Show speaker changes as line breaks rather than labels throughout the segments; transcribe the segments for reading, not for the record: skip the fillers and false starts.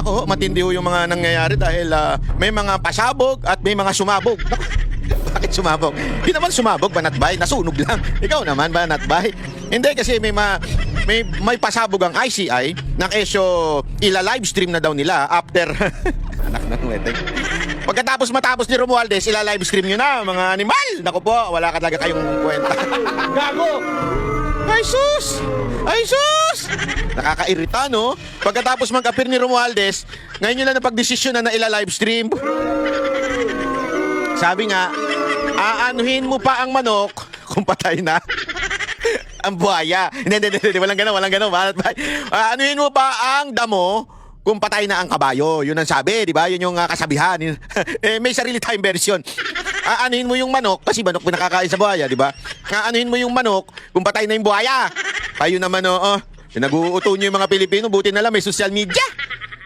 Nako, matindi ho yung mga nangyayari dahil may mga pasabog at may mga sumabog. Naku, bakit sumabog? Hindi naman sumabog, Banatbay. Nasunog lang. Ikaw naman, Banatbay. Hindi kasi may pasabog ang ICI na kesyo ila-livestream na daw nila after anak ng wedding. Matapos ni Romualdez, ila-livestream nyo na, mga animal. Naku po, wala ka talaga kayong kwenta. Gago! Ay sus! Ay sus! Nakakairita, no? Pagkatapos mag-appear ni Romualdez, ngayon nyo lang napag-desisyon na ila-livestream. Sabi nga, aanuhin mo pa ang manok kung patay na ang buhaya. Hindi, walang gano'n. Aanuhin mo pa ang damo kung patay na ang kabayo. Yun ang sabi, di ba? Yun yung kasabihan. May sarili tayong version. Aanuhin mo yung manok, kasi manok pinakakain sa buhaya, di ba? Aanuhin mo yung manok kung patay na yung buhaya. Kayo naman, pinag-uuto nyo yung mga Pilipino, buti na lang may social media.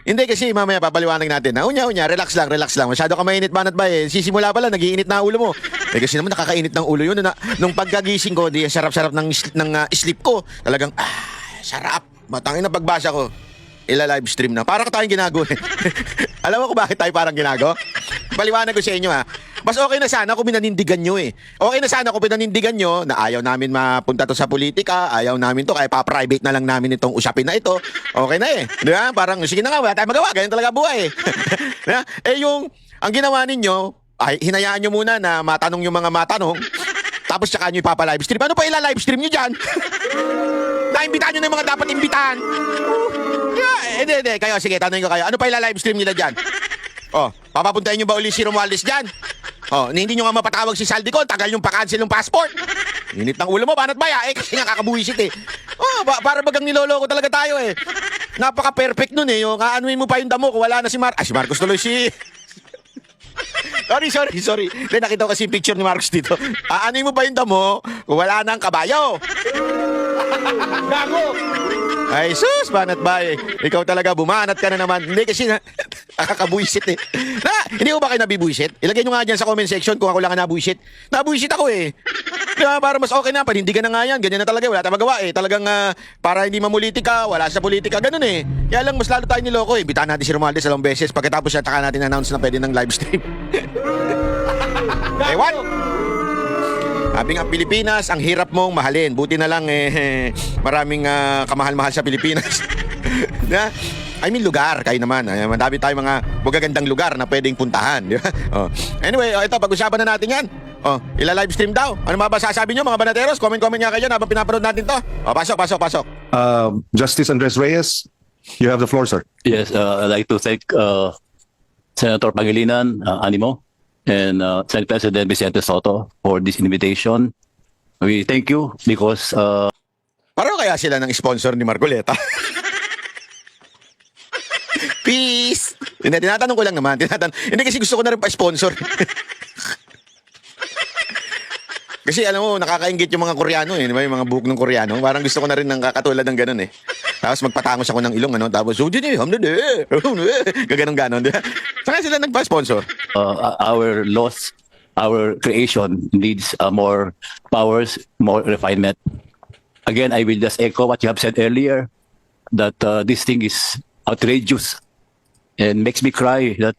Hindi kasi mamaya papaliwanag natin na unya, relax lang. Masyado ka mainit, Banatbay. Sisimula pa lang, nag-iinit na ulo mo. Kasi naman nakakainit ng ulo yun. Nung pagkagising ko, di sarap-sarap ng sleep ko. Talagang, sarap. Matangin na pagbasa ko. Ila-live stream na. Parang tayong ginago eh. Alam mo kung bakit tayo parang ginago? Paliwanag ko sa inyo Mas okay na sana kung pinanindigan nyo eh. Okay na sana kung pinanindigan nyo na ayaw namin mapunta to sa politika, ayaw namin to, kaya pa-private na lang namin itong usapin na ito. Okay na eh. Di ba? Parang, sige na nga, wala tayong magawa. Ganyan talaga buhay eh. Ang ginawa ninyo, hinayaan nyo muna na matanong yung mga matanong, tapos tsaka nyo ipapa-livestream. Ano pa ila-livestream nyo dyan? Naimbitahan nyo na yung mga dapat imbitahan. Hindi. Kayo, sige, tanongin ko kayo. Ano pa ila-livestream nila dyan? Papapuntahin nyo ba uli si Romualdez dyan? Hindi nyo nga mapatawag si Saldico, tagal yung pa-cancel yung passport. Init ng ulo mo, Banatbay kasi nga kakabuisit eh. Para bagang niloloko talaga tayo eh. Napaka-perfect nun eh. Yung aanuin mo pa yung damo kung wala na si si Marcos tuloy Sorry. Then nakita ko kasi yung picture ni Marcos dito. Aanuin mo pa yung damo kung wala na ang kabayo. Gago! Ay sus, Banatbay. Ikaw talaga, bumanat ka na naman. Hindi kasi nakakabuisit eh. Hindi ko ba kayo nabibuisit? Ilagay nyo nga dyan sa comment section kung ako lang nabuisit. Nabuisit ako eh. Diba, para mas okay na, panindigan na nga yan. Ganyan na talaga, wala tayong magawa eh. Talagang para hindi mamulitika, wala sa politika, ganun eh. Kaya lang mas lalo tayo niloko eh. Bitaan natin si Romualdez 2 beses. Pagkatapos siya, taka natin announce na pwede ng live stream. Ewan! Sabi nga, Pilipinas, ang hirap mong mahalin. Buti na lang maraming kamahal-mahal sa Pilipinas. I mean lugar, kayo naman. Madami tayong mga magagandang lugar na pwedeng puntahan. Di ba? Anyway, ito, pag-usapan na natin yan. Ila-live stream daw. Ano ba sasabi nyo, mga banateros? Comment nga kayo habang pinapanood natin to. Pasok.
Justice Andres Reyes, you have the floor, sir.
Yes, I'd like to thank Senator Pangilinan, Animo, and Senate President Vicente Soto for this invitation. We thank you because
Pareho kaya sila ng sponsor ni Marcoleta? Peace! Tinatanong ko lang naman. Hindi kasi gusto ko na rin pa-sponsor. Kasi alam mo, nakakaingit yung mga Koreano eh. Diba? Yung mga buhok ng Koreano. Parang gusto ko na rin ng kakatulad ng ganun eh. Tapos magpatangos ako ng ilong, tapos, gaganong-ganon. Diba? Saka sila nagpa-sponsor.
our laws, our creation needs more powers, more refinement. Again, I will just echo what you have said earlier, that this thing is outrageous and makes me cry that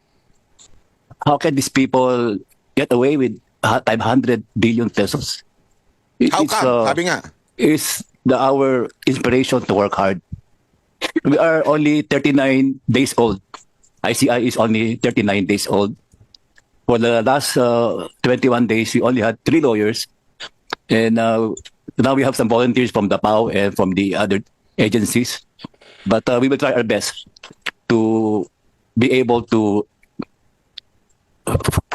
how can these people get away with 500 billion pesos?
How come? Sabi nga.
It's our inspiration to work hard. We are only 39 days old. ICI is only 39 days old. For the last 21 days, we only had 3 lawyers. And now we have some volunteers from the PAO and from the other agencies. But we will try our best to be able to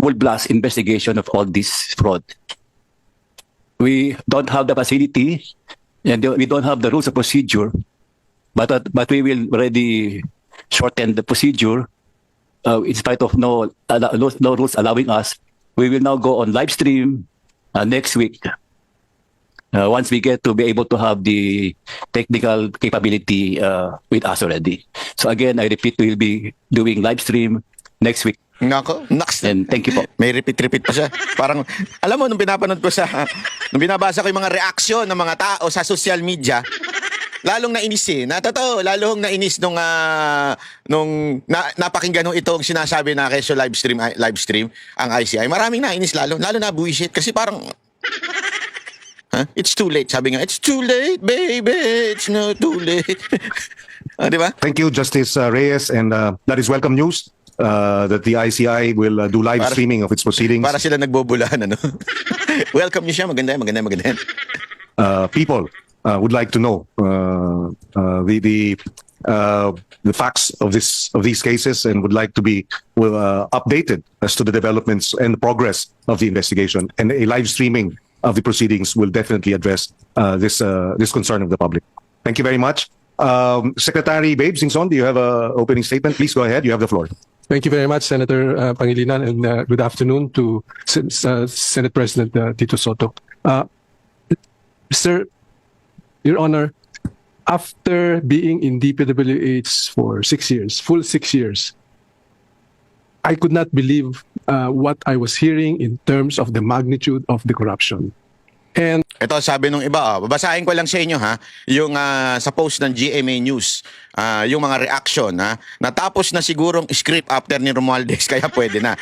full blast investigation of all this fraud. We don't have the facility and we don't have the rules of procedure, but we will already shorten the procedure in spite of no rules allowing us. We will now go on live stream next week. Once we get to be able to have the technical capability with us already. So again, I repeat, we will be doing live stream next week.
Nako, naks.
And thank you po.
May repeat pa siya. Parang, alam mo, nung binabasa ko yung mga reaksyon ng mga tao sa social media, lalong nainis eh. Totoo, lalong nainis nung napakinggan nung itong sinasabi na Quezon live stream ang ICI. Maraming nainis lalo na buwisit kasi parang it's too late. Sabi nga, it's too late, baby. It's not too late. Di ba?
Thank you, Justice Reyes, and that is welcome news that the ICI will do live streaming of its proceedings.
Para sila nagbobulahan, ano? Welcome niyo siya. Maganda.
People would like to know the facts of these cases and would like to be updated as to the developments and the progress of the investigation. And a live streaming of the proceedings will definitely address this concern of the public. Thank you very much. Secretary Babe Singson, do you have an opening statement? Please go ahead. You have the floor.
Thank you very much, Senator Pangilinan, and good afternoon to Senate President Tito Soto. Sir, Your Honor, after being in DPWH for 6 years, full 6 years, I could not believe what I was hearing in terms of the magnitude of the corruption. And
Ito sabi nung iba, babasahin ko lang sa inyo yung sa post ng GMA News, yung mga reaction natapos na sigurong script after ni Romualdez kaya pwede na.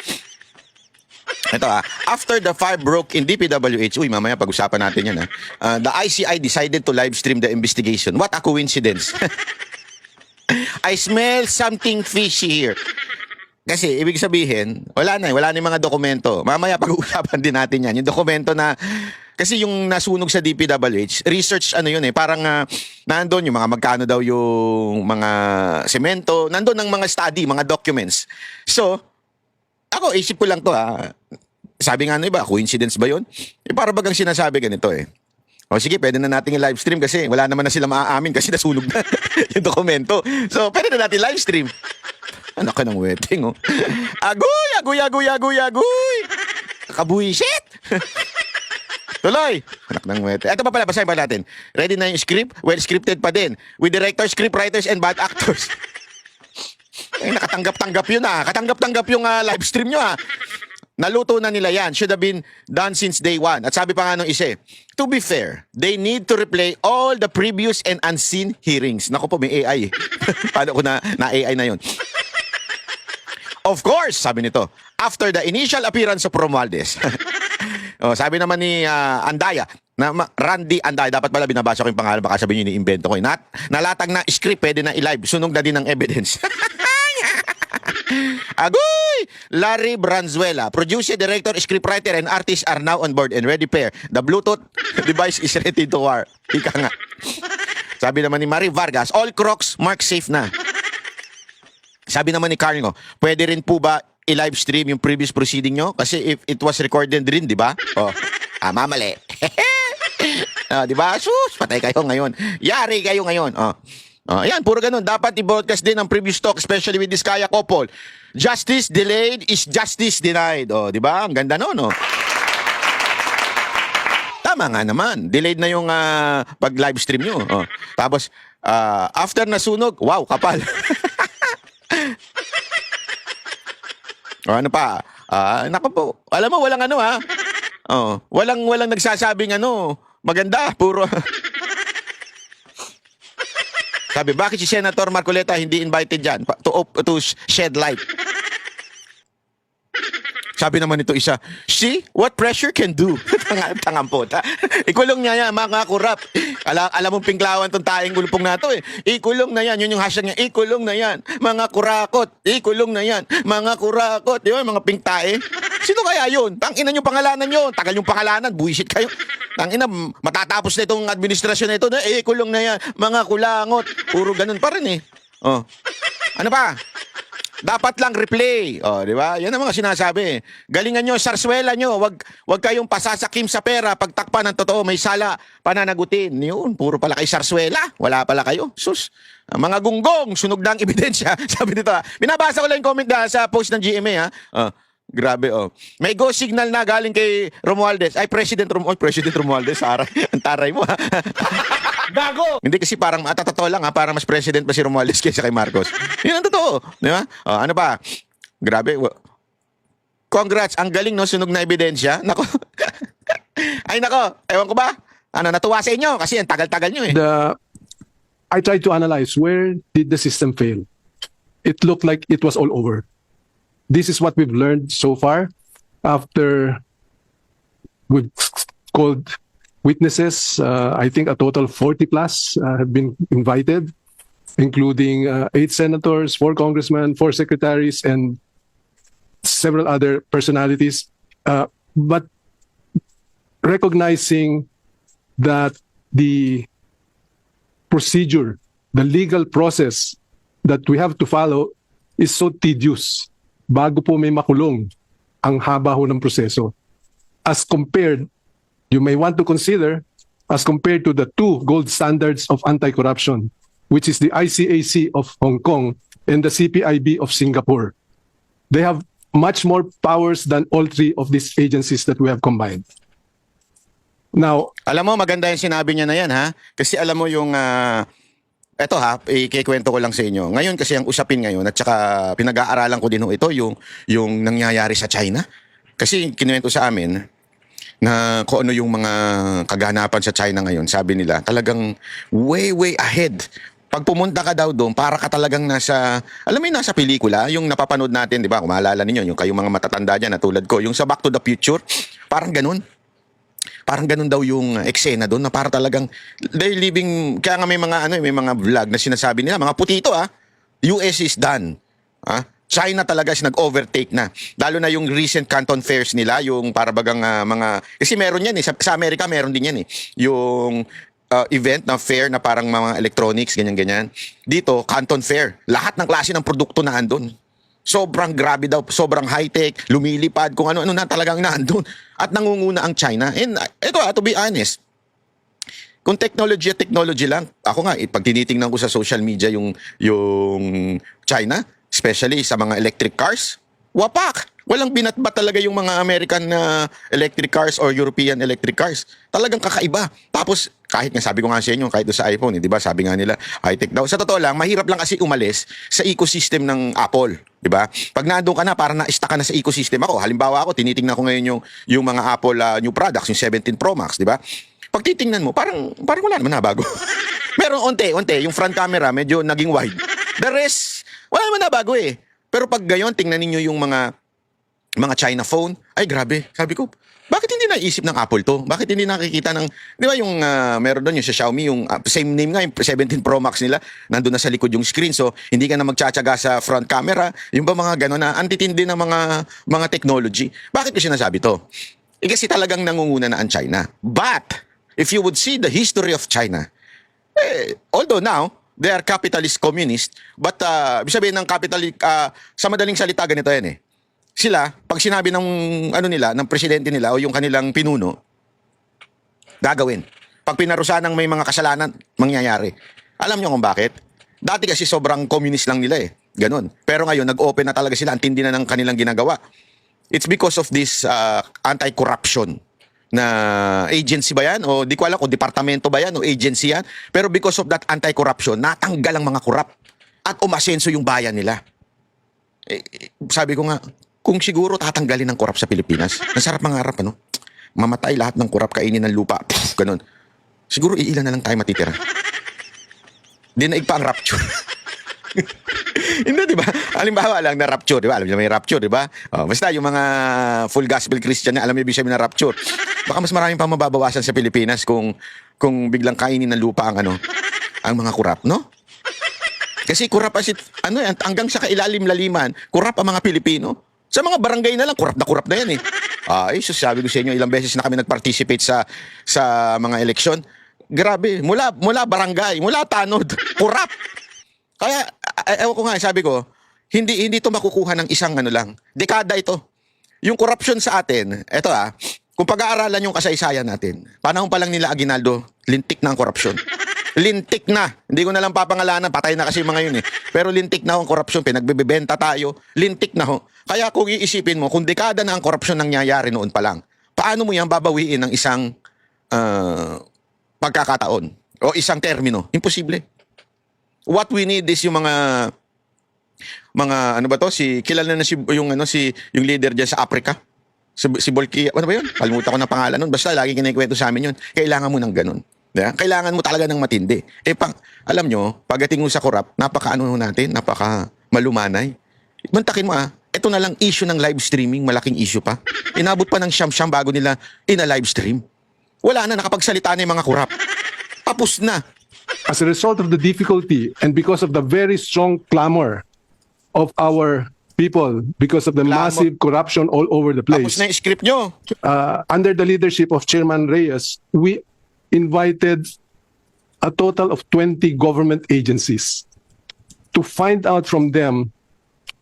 Ito after the fire broke in DPWH, mamaya pag-usapan natin yan the ICI decided to live stream the investigation. What a coincidence. I smell something fishy here. Kasi ibig sabihin, wala na yung mga dokumento. Mamaya pag-uusapan din natin yan. Yung dokumento na, kasi yung nasunog sa DPWH, research parang nandun yung mga magkano daw yung mga semento, nandun ang mga study, mga documents. So, ako isip ko lang to sabi nga iba, coincidence ba yun? Para bagang sinasabi ganito O sige, pwede na natin i-live stream kasi wala naman na sila maaamin kasi nasunog na yung dokumento. So, pwede na natin live stream. Anak ka ng wedding, Agoy! Kabuisit! Tuloy! Anak ng wedding. Ito pa pala, basahin pa natin. Ready na yung script? Well scripted pa din. With directors, scriptwriters, and bad actors. Nakatanggap-tanggap yun Katanggap-tanggap yung live stream nyo Naluto na nila yan. Should have been done since day one. At sabi pa nga nung isa, to be fair, they need to replay all the previous and unseen hearings. Naku po, may AI Paano ko na AI na yun? Of course, sabi nito, after the initial appearance of Romualdez. Sabi naman ni Andaya, Randy Andaya, dapat pala binabasa ko yung pangalan, baka sabihin nyo ni-invento ko. Nalatag na script, pwede na i-live, sunog na din ng evidence. Agoy! Larry Branzuela, producer, director, scriptwriter, and artist are now on board and ready pair. The Bluetooth device is ready to war. Ika nga. Sabi naman ni Marie Vargas, all crocs mark safe na. Sabi naman ni Carlo, pwede rin po ba i-live stream yung previous proceeding nyo? Kasi if it was recorded rin, di ba? Mamali. Di ba? Sus, patay kayo ngayon. Yari kayo ngayon. Ayan, puro ganun. Dapat i-broadcast din ang previous talk, especially with this Kaya couple. Justice delayed is justice denied. Di ba? Ang ganda nun, Tama nga naman. Delayed na yung pag-live stream nyo. Tapos, after nasunog, wow, kapal. Ano pa? Naku po. Alam mo, walang walang nagsasabing maganda. Puro. Sabi, bakit si Senator Marcoleta hindi invited dyan to shed light? Sabi naman nito isa, see what pressure can do. Tangampota. Ikulong niya yan, mga kurap. Alam mong pinglawan tong taing gulpong na to Ikulong na yan, yun yung hashtag niya. Ikulong na yan, mga kurakot. Ikulong na yan, mga kurakot. Yun, mga pingtae. Sino kaya yun? Tangina yung pangalanan yun. Tagal yung pangalanan, buwisit kayo. Tangina, matatapos na itong administrasyon na ito. Ikulong na yan, mga kulangot. Puro ganun pa rin Ano pa? Dapat lang replay. Di ba? Yan ang mga sinasabi. Galingan nyo, sarswela nyo. Wag kayong pasasakim sa pera. Pagtakpan ng totoo, may sala, pananagutin. Yun, puro pala kay sarswela. Wala pala kayo. Sus. Mga gunggong, sunog na ang ebidensya. Sabi dito Binabasa ko lang yung comment sa post ng GMA Grabe May go signal na galing kay Romualdez. Ay, President Romualdez. Ang taray mo Gago! Hindi kasi parang totoo lang parang mas president pa si Romualdez kaysa kay Marcos. Yun ang totoo. Di ba? Ano pa? Grabe. Congrats. Ang galing sunog na ebidensya. Nako. Ay nako. Ewan ko ba? Natuwa sa inyo kasi ang tagal-tagal nyo
the I tried to analyze where did the system fail. It looked like it was all over. This is what we've learned so far after we've called witnesses. I think a total of 40 plus have been invited, including 8 senators, 4 congressmen, 4 secretaries, and several other personalities. But recognizing that the procedure, the legal process that we have to follow is so tedious. Bago po may makulong, ang haba ho ng proseso. As compared, you may want to consider, as compared to the 2 gold standards of anti-corruption, which is the ICAC of Hong Kong and the CPIB of Singapore. They have much more powers than all 3 of these agencies that we have combined. Now,
Alam mo, maganda yung sinabi niya na yan, ha? Kasi alam mo yung, eto ha, ikikwento ko lang sa inyo. Ngayon kasi ang usapin ngayon, at saka pinag-aaralan ko din ho ito, yung nangyayari sa China. Kasi kinuwento sa amin na kung ano yung mga kaganapan sa China ngayon, sabi nila, talagang way ahead. Pag pumunta ka daw doon, para ka talagang nasa, alam mo yung nasa pelikula, yung napapanood natin, di ba? Kung maalala ninyo, yung kayong mga matatanda dyan na tulad ko, yung sa Back to the Future, parang ganun. Parang ganun daw yung eksena doon na parang talagang they're living, kaya nga may mga may mga vlog na sinasabi nila, mga putito US is done. China talaga is nag-overtake na. Lalo na yung recent Canton Fairs nila, yung para bagang mga, kasi meron yan sa Amerika meron din yan yung event na fair na parang mga electronics, ganyan-ganyan. Dito, Canton Fair, lahat ng klase ng produkto na andun. Sobrang grabe daw, sobrang high-tech, lumilipad, kung ano-ano na talagang naandun. At nangunguna ang China. And ito to be honest, kung technology lang, ako nga, pag tinitingnan ko sa social media yung China, especially sa mga electric cars, wapak! Walang binatbat talaga yung mga American electric cars or European electric cars. Talagang kakaiba. Tapos, kahit nga sabi ko nga sa inyo, kahit doon sa iPhone, di ba? Sabi nga nila, high-tech daw. Sa totoo lang, mahirap lang kasi umalis sa ecosystem ng Apple. Di ba? Pag nandun ka na, parang na-stuck ka na sa ecosystem ako. Halimbawa ako, tinitingnan ko ngayon yung mga Apple new products, yung 17 Pro Max, di ba? Pag titingnan mo, parang wala naman na bago. Meron onte, yung front camera, medyo naging wide. The rest, wala naman na bago eh. Pero pag gayon, tingnan ninyo yung mga China phone, ay grabe. Sabi ko, bakit hindi naisip ng Apple to? Bakit hindi nakikita ng, di ba yung meron doon yung sa Xiaomi, yung same name nga, yung 17 Pro Max nila, nandun na sa likod yung screen. So, hindi ka na magtsatsaga sa front camera. Yung ba mga gano'n na antitindi ng mga technology. Bakit ko sinasabi to? Kasi talagang nangunguna na ang China. But, if you would see the history of China, although now, they are capitalist communist, but ibig sabihin ng sa madaling salita, ganito yan sila, pag sinabi ng ng presidente nila o yung kanilang pinuno, gagawin. Pag pinarusahan ng may mga kasalanan, mangyayari. Alam niyo kung bakit? Dati kasi sobrang communist lang nila Ganon. Pero ngayon, nag-open na talaga sila, antindi na ng kanilang ginagawa. It's because of this anti-corruption na agency ba yan? O di ko alam kung departamento ba yan o agency yan. Pero because of that anti-corruption, natanggal ang mga korap at umasenso yung bayan nila. Sabi ko nga, kung siguro tatanggalin ng korap sa Pilipinas, nasarap mangarap, mamatay lahat ng korap, kainin ng lupa, ganun. Siguro iilan na lang tayo matitira. Dinaig pa ang rapture. Hindi, di ba? Halimbawa lang na rapture, di ba? Alam niyo may rapture, di ba? Basta yung mga full gospel Christian na alam niyo ibig sabihin na rapture. Baka mas maraming pang mababawasan sa Pilipinas kung biglang kainin ng lupa ang mga kurap, no? Kasi kurap hanggang sa kailalim-laliman, kurap ang mga Pilipino. Sa mga barangay na lang, kurap na yan sabi ko sa inyo, ilang beses na kami nag-participate sa mga eleksyon. Grabe, mula barangay, mula tanod, kurap. Kaya, ewan ko nga, sabi ko, hindi ito makukuha ng isang lang. Dekada ito. Yung corruption sa atin, eto kung pag-aaralan yung kasaysayan natin, panahon pa lang nila Aguinaldo, lintik na ang korupsyon. Lintik na. Hindi ko na lang papangalanan, patay na kasi mga yun Pero lintik na ang korupsyon, pinagbebenta tayo, lintik na ho. Kaya kung iisipin mo, kung dekada na ang korupsyon nangyayari noon pa lang, paano mo yan babawiin ng isang pagkakataon o isang termino? Imposible. What we need is yung mga kilala na yung leader diyan sa Africa. Si Bolki, ano ba yun? Kalimutan ko na pangalan nun. Basta lagi kinikwento sa amin yun. Kailangan mo ng ganun. Yeah? Kailangan mo talaga ng matindi. Alam nyo, pagdating mo sa corrupt, napaka-ano natin, napaka-malumanay. Mantakin mo ito na lang issue ng live streaming, malaking issue pa. Inabot pa ng siyam-siyam bago nila ina-live stream. Wala na, nakapagsalita na yung mga corrupt. Tapos na.
As a result of the difficulty and because of the very strong clamor of our people, because of the
Clamor.
massive corruption all over the
Tapos
place,
na yung script nyo.
under the leadership of Chairman Reyes, we invited a total of 20 government agencies to find out from them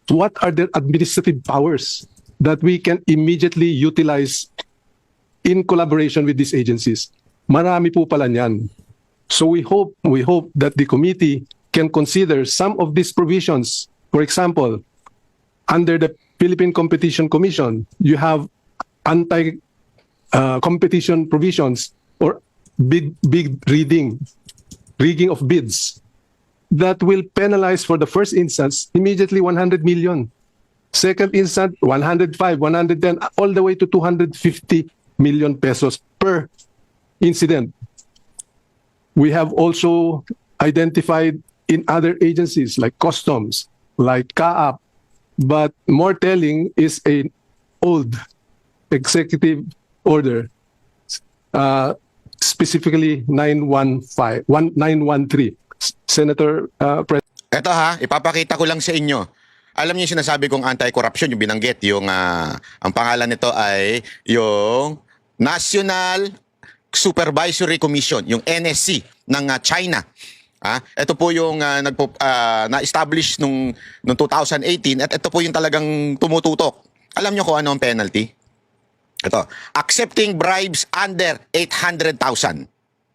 what are their administrative powers that we can immediately utilize in collaboration with these agencies. Marami po pala niyan. So we hope that the committee can consider some of these provisions. For example, under the Philippine Competition Commission, you have anti-competition provisions or bid rigging of bids that will penalize for the first instance immediately 100 million. Second instance, 105, 110, all the way to 250 million pesos per incident. We have also identified in other agencies like Customs, like CAAP, but more telling is an old executive order, specifically 913. Senator
Ito ipapakita ko lang sa inyo. Alam niyo yung sinasabi kong anti-corruption, yung binanggit, yung ang pangalan nito ay yung National Supervisory Commission, yung NSC ng China. Ito po yung na-establish nung 2018 at ito po yung talagang tumututok. Alam niyo kung ano ang penalty? Ito, accepting bribes under 800,000.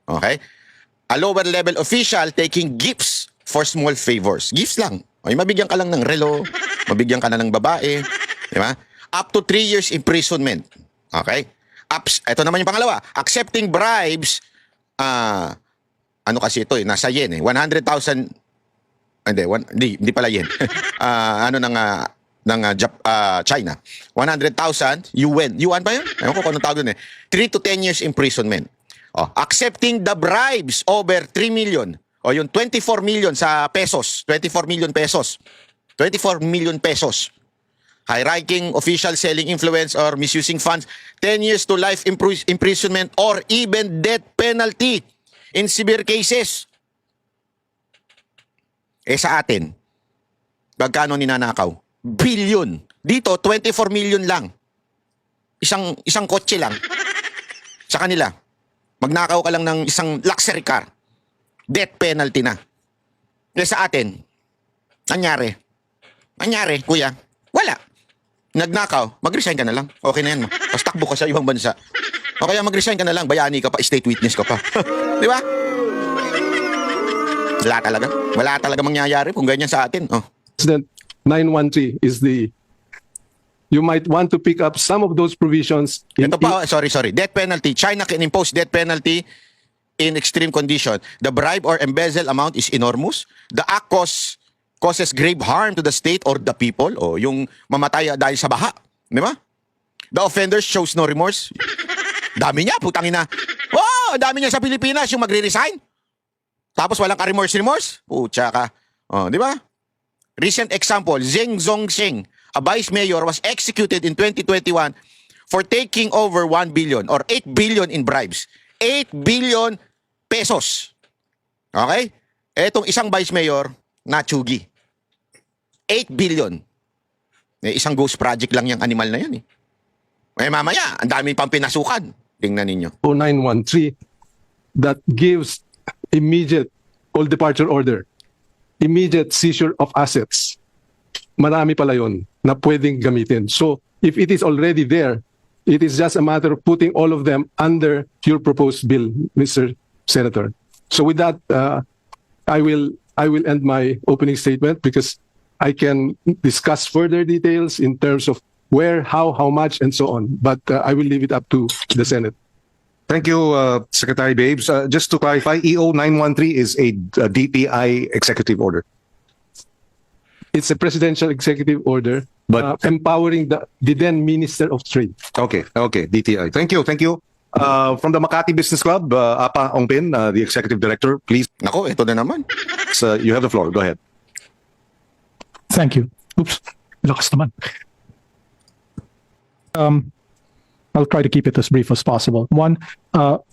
Okay? A lower level official taking gifts for small favors. Gifts lang. Okay, mabigyan ka lang ng relo, mabigyan ka na ng babae, di ba? Up to 3 years imprisonment. Okay? Ito naman yung pangalawa. Accepting bribes, ano kasi ito nasa yen 100,000, hindi pala yen. China. 100,000 yuan. Yuan ba yun? Ewan ko kung anong tawag dun 3 to 10 years imprisonment. Accepting the bribes over 3 million. Yung 24 million sa pesos. 24 million pesos. 24 million pesos. High-ranking official selling influence or misusing funds. 10 years to life imprisonment or even death penalty in severe cases. Sa atin, magkano ninanakaw? Billion. Dito, 24 million lang. Isang kotse lang. Sa kanila, magnakaw ka lang ng isang luxury car. Death penalty na. Sa atin, nangyari, kuya, wala. Nagnakaw, mag-resign ka na lang. Okay na yan. Tapos takbo ka sa ibang bansa. O kaya mag-resign ka na lang, bayani ka pa, state witness ka pa. Di ba? Wala talaga mangyayari kung ganyan sa atin.
President 913 is you might want to pick up some of those provisions.
Ito pa, sorry. Death penalty. China can impose death penalty in extreme condition. The bribe or embezzle amount is enormous. The act causes grave harm to the state or the people. O yung mamatay dahil sa baha. Di ba? The offender shows no remorse. Dami niya, putangin na. Dami niya sa Pilipinas yung magre-resign. Tapos walang ka-remorse. Putya ka. Di ba? Recent example, Zheng Zongxing, a vice mayor, was executed in 2021 for taking over 1 billion or 8 billion in bribes. 8 billion pesos. Okay? Etong isang vice mayor, natsugi. 8 billion. Isang ghost project lang yung animal na yun. Mamaya, ang dami pang pinasukan. Tingnan ninyo.
0913 that gives immediate all departure order, immediate seizure of assets. Marami pala yun na pwedeng gamitin. So, if it is already there, it is just a matter of putting all of them under your proposed bill, Mr. Senator. So with that, I will end my opening statement because I can discuss further details in terms of where, how much, and so on. But I will leave it up to the Senate.
Thank you, Secretary Babes. Just to clarify, EO 913 is a DTI executive order.
It's a presidential executive order,
But-
empowering the then Minister of Trade.
Okay, DTI. Thank you. From the Makati Business Club, Apa Ongpin, the Executive Director, please,
Nako, ito na naman.
you have the floor. Go ahead.
Thank you. Oops, lakas naman. I'll try to keep it as brief as possible. One,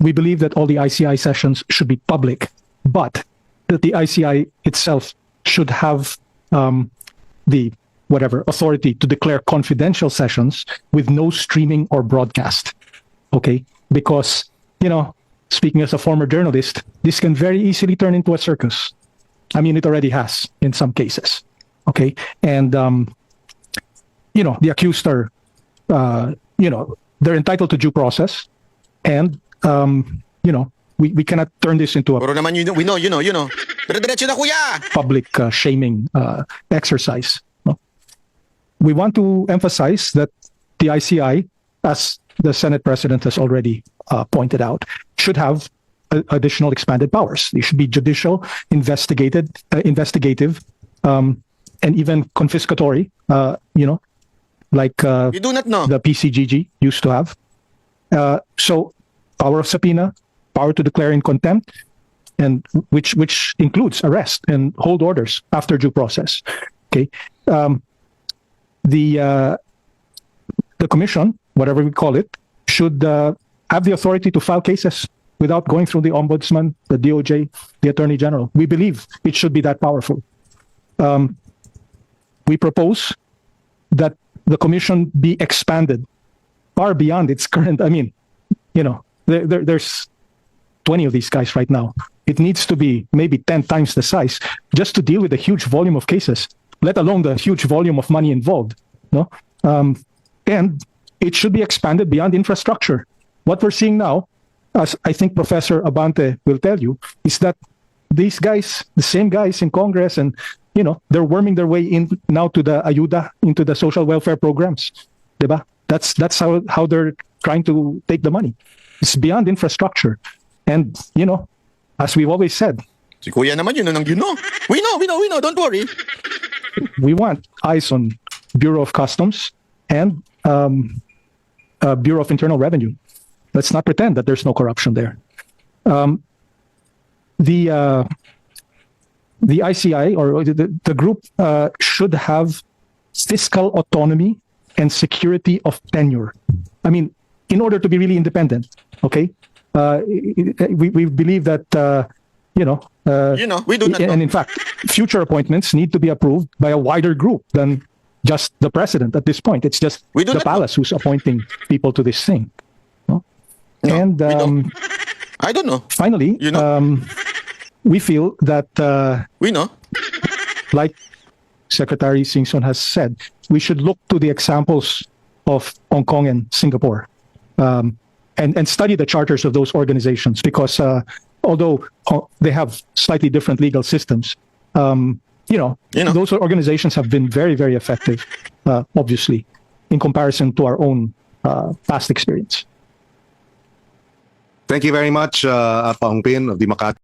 we believe that all the ICI sessions should be public, but that the ICI itself should have the authority to declare confidential sessions with no streaming or broadcast. Okay, because speaking as a former journalist, this can very easily turn into a circus. I mean, it already has in some cases. Okay, and the accused are, they're entitled to due process, and we cannot turn this into a
Puro naman we know. Dire-diretso na, kuya!
public shaming exercise. No? We want to emphasize that the ICI, as the Senate President has already pointed out, should have additional expanded powers. They should be judicial, investigative, and even confiscatory. Like
You do not know.
the PCGG used to have. So power of subpoena, power to declare in contempt, and which includes arrest and hold orders after due process. Okay, the commission, whatever we call it, should have the authority to file cases without going through the ombudsman, the DOJ, the attorney general. We believe it should be that powerful. We propose that the commission be expanded far beyond its current. I mean, there's 20 of these guys right now. It needs to be maybe 10 times the size just to deal with the huge volume of cases, let alone the huge volume of money involved. No, and it should be expanded beyond infrastructure. What we're seeing now, as I think Professor Abante will tell you, is that these guys, the same guys in Congress, and they're worming their way in now to the ayuda, into the social welfare programs. Diba? That's how they're trying to take the money. It's beyond infrastructure. And, as we've always said,
Si kuya naman, We know. Don't worry.
we want eyes on Bureau of Customs and Bureau of Internal Revenue. Let's not pretend that there's no corruption there. The ICI or the group should have fiscal autonomy and security of tenure. I mean, in order to be really independent, okay? We believe that,
We do not know.
and in fact, future appointments need to be approved by a wider group than just the president at this point. It's just
We do
the
not know.
palace who's appointing people to this thing. No?
No,
And
we don't. I don't know.
finally, we feel that,
We know.
like Secretary Singson has said, we should look to the examples of Hong Kong and Singapore, and study the charters of those organizations, because although they have slightly different legal systems, those organizations have been very, very effective, obviously, in comparison to our own past experience.
Thank you very much, Apa Ongpin of the Makati